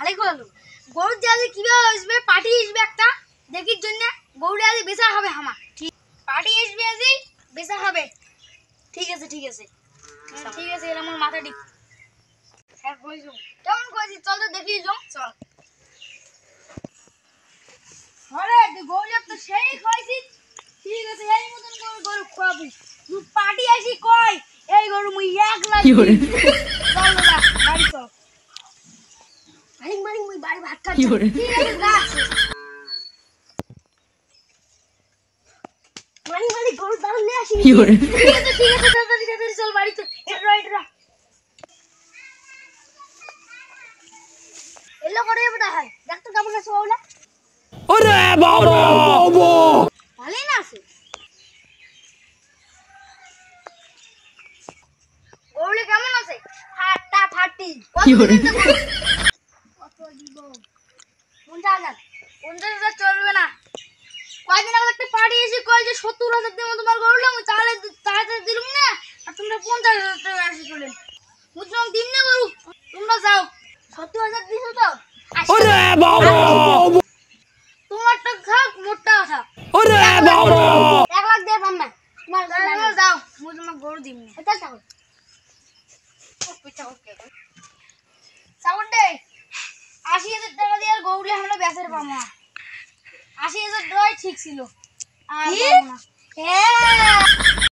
ভালোই করলো। গরুর যে আজকে কিভাবে আসবে, পার্টি আসবে একটা দেখির জন্য, গরুটা আজকে বেচা হবে আমার। ঠিক, পার্টি আসবে আজকে, বেচা হবে। ঠিক আছে ঠিক আছে ঠিক আছে, এর আমার মাথা ঠিক। হ্যাঁ কইছো, কেমন কইছি, চল তো দেখি যাও, চল। আরে তুই গরু তো সেই খাইছিস, ঠিক আছে এই মতন করে গরু খাবি। তুই পার্টি আসি কই, এই গরু মুই একলা চল না বাড়ি চল। মালিক মুই বাড়ি ভাত খাচ্ছি। ঠিক আছে যা। মালিক গরু দাঁড় নিয়ে আসি। ঠিক আছে তাড়াতাড়ি চল বাড়িতে। এটা এলো করে বড় হয়, দেখ তো কেমন আছে ওলা। ওরে বাবা ভালোই না আছে গরুলে, কেমন আছে? ফাটা ফাটি। কত দিব? 50,000। 50,000 চলবে না। কয়দিন আগে একটা পার্টি এসে কয় যে 70,000 দেবো তোমার গরুলে, আমি তাহলে তাড়াতাড়ি দিলুম না, আর তোমরা 50,000 টাকা আসি চলেন। বুঝলাম দিন না গরু, তোমরা যাও। 70,000 দিছো তো? ওরে বাবা তোমার তো খাক, মোটা কথা। ওরে বাবা 1 লাখ দিয়ে পাম না। তোমার যাও, মুই তোমার গরু দিম না। এটা চাও। চাউন্ডে 80,000 টাকা দিয়ে আর গরুলে আমরা বেচার পাবো না। 80,000 টাকাই ঠিক ছিল। আর পাবো না। হ্যাঁ।